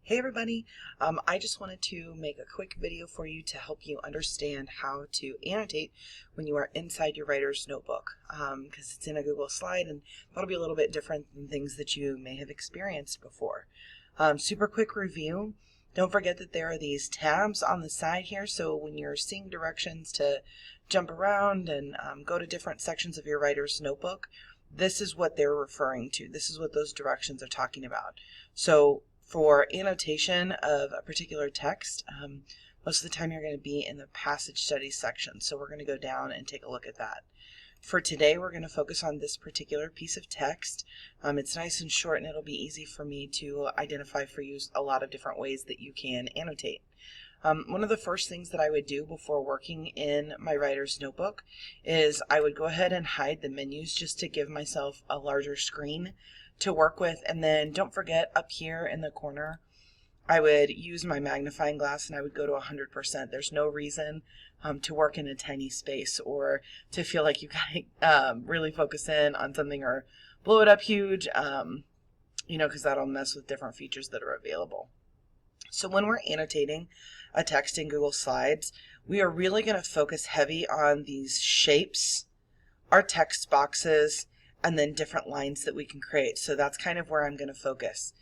Hey everybody, I just wanted to make a quick video for you to help you understand how to annotate when you are inside your writer's notebook, because it's in a Google slide and that'll be a little bit different than things that you may have experienced before. Super quick review. Don't forget that there are these tabs on the side here, so when you're seeing directions to jump around and go to different sections of your writer's notebook, this is what they're referring to. This is what those directions are talking about. So for annotation of a particular text, most of the time you're going to be in the passage studies section. So we're going to go down and take a look at that. For today, we're going to focus on this particular piece of text. It's nice and short, and it'll be easy for me to identify for you a lot of different ways that you can annotate. One of the first things that I would do before working in my writer's notebook is I would go ahead and hide the menus just to give myself a larger screen to work with. And then don't forget, up here in the corner, I would use my magnifying glass and I would go to 100%. There's no reason to work in a tiny space or to feel like you gotta really focus in on something or blow it up huge, because that'll mess with different features that are available. So when we're annotating a text in Google Slides, we are really going to focus heavy on these shapes, our text boxes, and then different lines that we can create. So that's kind of where I'm going to focus.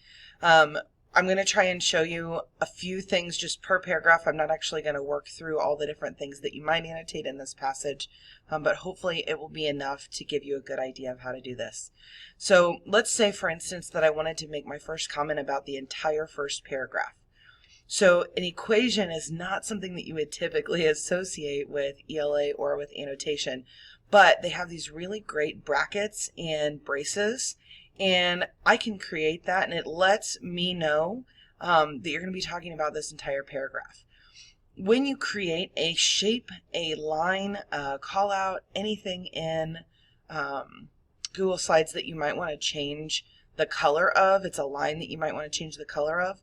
I'm going to try and show you a few things just per paragraph. I'm not actually going to work through all the different things that you might annotate in this passage, but hopefully it will be enough to give you a good idea of how to do this. So let's say, for instance, that I wanted to make my first comment about the entire first paragraph. So an equation is not something that you would typically associate with ELA or with annotation, but they have these really great brackets and braces, and I can create that, and it lets me know that you're going to be talking about this entire paragraph. When you create a shape, a line, a call out, anything in Google Slides that you might want to change the color of, it's a line that you might want to change the color of,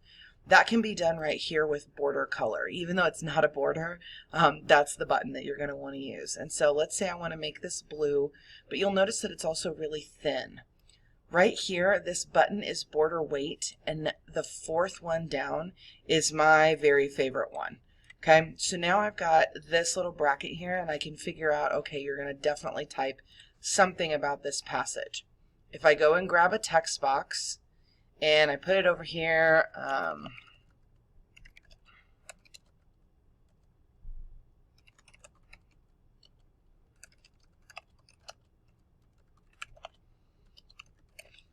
that can be done right here with border color. Even though it's not a border, that's the button that you're going to want to use. And so let's say I want to make this blue, but you'll notice that it's also really thin. Right here, this button is border weight, and the fourth one down is my very favorite one. Okay, so now I've got this little bracket here, and I can figure out, okay, you're going to definitely type something about this passage. If I go and grab a text box, and I put it over here,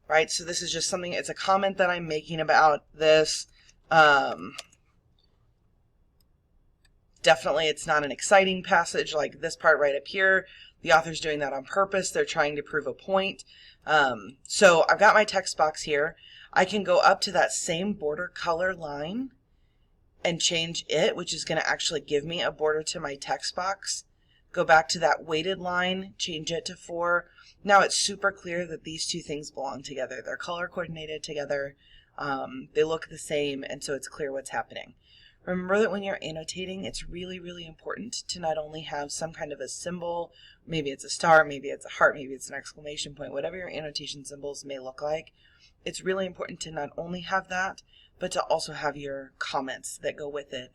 right, so this is just something, it's a comment that I'm making about this. Definitely it's not an exciting passage like this part right up here. The author's doing that on purpose. They're trying to prove a point. So I've got my text box here. I can go up to that same border color line and change it, which is going to actually give me a border to my text box. Go back to that weighted line, change it to 4. Now it's super clear that these two things belong together. They're color coordinated together. They look the same, and so it's clear what's happening. Remember that when you're annotating, it's really, really important to not only have some kind of a symbol, maybe it's a star, maybe it's a heart, maybe it's an exclamation point, whatever your annotation symbols may look like. It's really important to not only have that, but to also have your comments that go with it.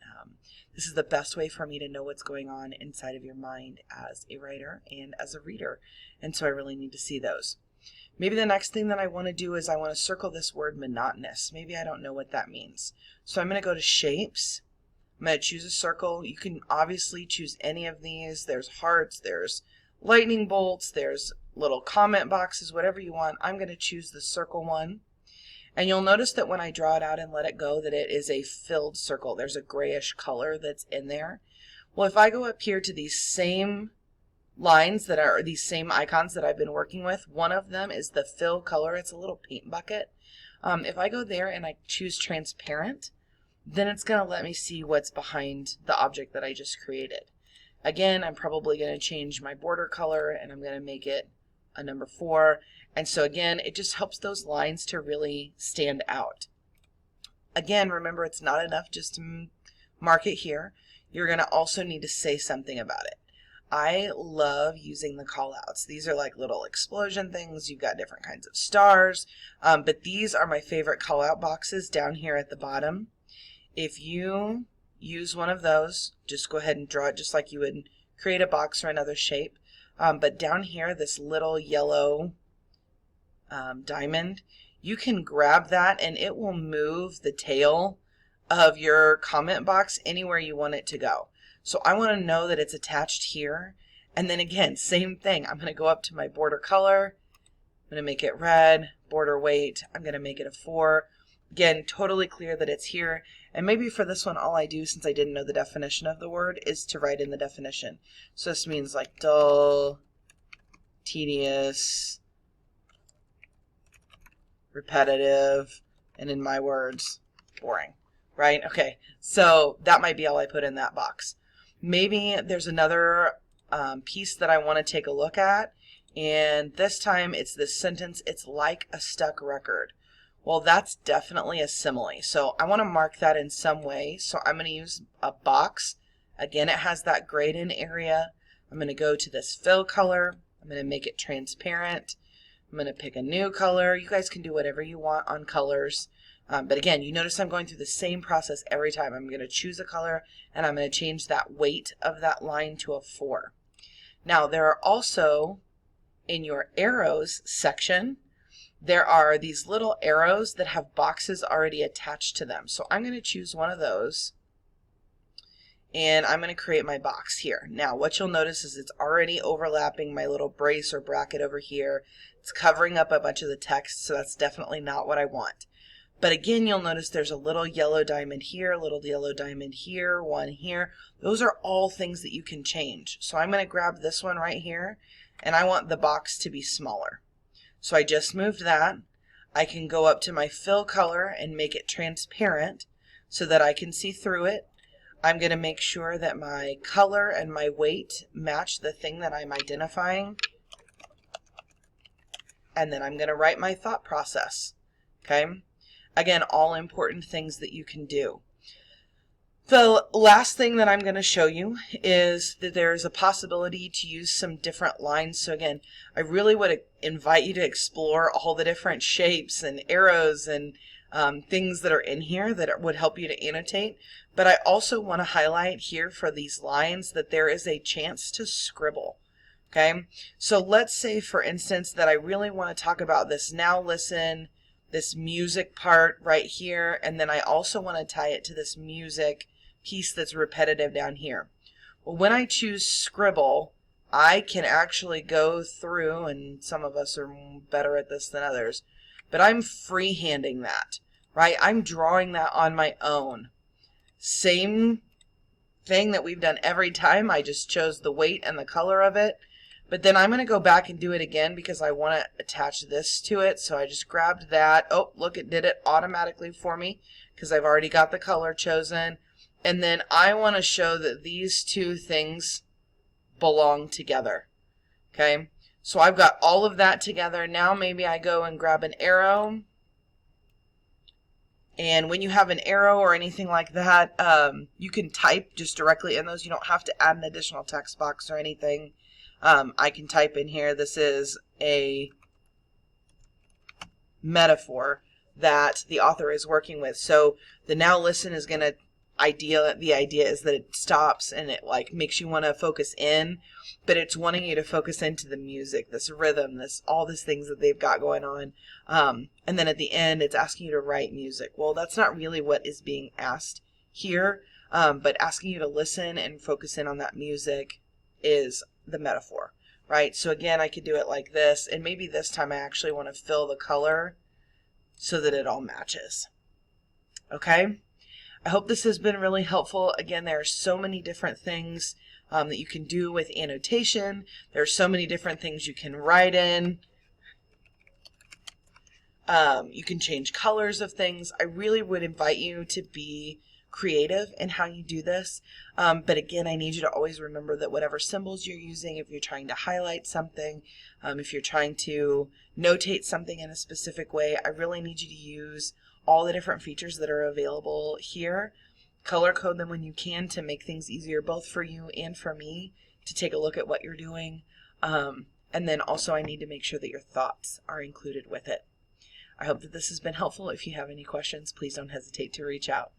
This is the best way for me to know what's going on inside of your mind as a writer and as a reader, and so I really need to see those. Maybe the next thing that I want to do is I want to circle this word monotonous. Maybe I don't know what that means. So I'm going to go to shapes. I'm going to choose a circle. You can obviously choose any of these. There's hearts, there's lightning bolts, there's little comment boxes, whatever you want. I'm going to choose the circle one. And you'll notice that when I draw it out and let it go that it is a filled circle. There's a grayish color that's in there. Well, if I go up here to these same lines that are these same icons that I've been working with, one of them is the fill color. It's a little paint bucket. If I go there and I choose transparent, then it's going to let me see what's behind the object that I just created. Again, I'm probably going to change my border color, and I'm going to make it a number 4. And so again, it just helps those lines to really stand out. Again, remember, it's not enough just to mark it here. You're going to also need to say something about it. I love using the callouts. These are like little explosion things. You've got different kinds of stars, but these are my favorite callout boxes down here at the bottom. If you use one of those, just go ahead and draw it just like you would create a box or another shape. But down here, this little yellow diamond, you can grab that and it will move the tail of your comment box anywhere you want it to go. So I want to know that it's attached here. And then again, same thing. I'm going to go up to my border color. I'm going to make it red. Border weight, I'm going to make it a 4. Again, totally clear that it's here. And maybe for this one, all I do, since I didn't know the definition of the word, is to write in the definition. So this means like dull, tedious, repetitive, and in my words, boring, right? Okay, so that might be all I put in that box. Maybe there's another piece that I want to take a look at, and this time it's this sentence, it's like a stuck record. Well, that's definitely a simile, so I want to mark that in some way, so I'm going to use a box. Again, it has that grayed in area. I'm going to go to this fill color. I'm going to make it transparent. I'm going to pick a new color. You guys can do whatever you want on colors. But again, you notice I'm going through the same process every time. I'm going to choose a color and I'm going to change that weight of that line to a 4. Now, there are also, in your arrows section, there are these little arrows that have boxes already attached to them. So I'm going to choose one of those and I'm going to create my box here. Now, what you'll notice is it's already overlapping my little brace or bracket over here. It's covering up a bunch of the text, so that's definitely not what I want. But again, you'll notice there's a little yellow diamond here, a little yellow diamond here, one here. Those are all things that you can change. So I'm going to grab this one right here, and I want the box to be smaller. So I just moved that. I can go up to my fill color and make it transparent so that I can see through it. I'm going to make sure that my color and my weight match the thing that I'm identifying. And then I'm going to write my thought process. Okay? Again, all important things that you can do. The last thing that I'm going to show you is that there's a possibility to use some different lines. So again, I really would invite you to explore all the different shapes and arrows and things that are in here that would help you to annotate. But I also want to highlight here for these lines that there is a chance to scribble. Okay, so let's say, for instance, that I really want to talk about this now listen, this music part right here, and then I also want to tie it to this music piece that's repetitive down here. Well, when I choose scribble, I can actually go through, and some of us are better at this than others, but I'm freehanding that, right? I'm drawing that on my own. Same thing that we've done every time. I just chose the weight and the color of it. But then I'm going to go back and do it again because I want to attach this to it. So I just grabbed that. Oh, look, it did it automatically for me because I've already got the color chosen. And then I want to show that these two things belong together. Okay, so I've got all of that together. Now maybe I go and grab an arrow. And when you have an arrow or anything like that, you can type just directly in those. You don't have to add an additional text box or anything. I can type in here, this is a metaphor that the author is working with. So the now listen is going to, the idea is that it stops and it like makes you want to focus in, but it's wanting you to focus into the music, this rhythm, all these things that they've got going on. And then at the end, it's asking you to write music. Well, that's not really what is being asked here, but asking you to listen and focus in on that music is the metaphor, right? So again, I could do it like this, and maybe this time I actually want to fill the color so that it all matches. Okay? I hope this has been really helpful. Again, there are so many different things that you can do with annotation. There are so many different things you can write in. You can change colors of things. I really would invite you to be creative in how you do this. But again, I need you to always remember that whatever symbols you're using, if you're trying to highlight something, if you're trying to notate something in a specific way, I really need you to use all the different features that are available here. Color code them when you can to make things easier both for you and for me to take a look at what you're doing. And then also I need to make sure that your thoughts are included with it. I hope that this has been helpful. If you have any questions, please don't hesitate to reach out.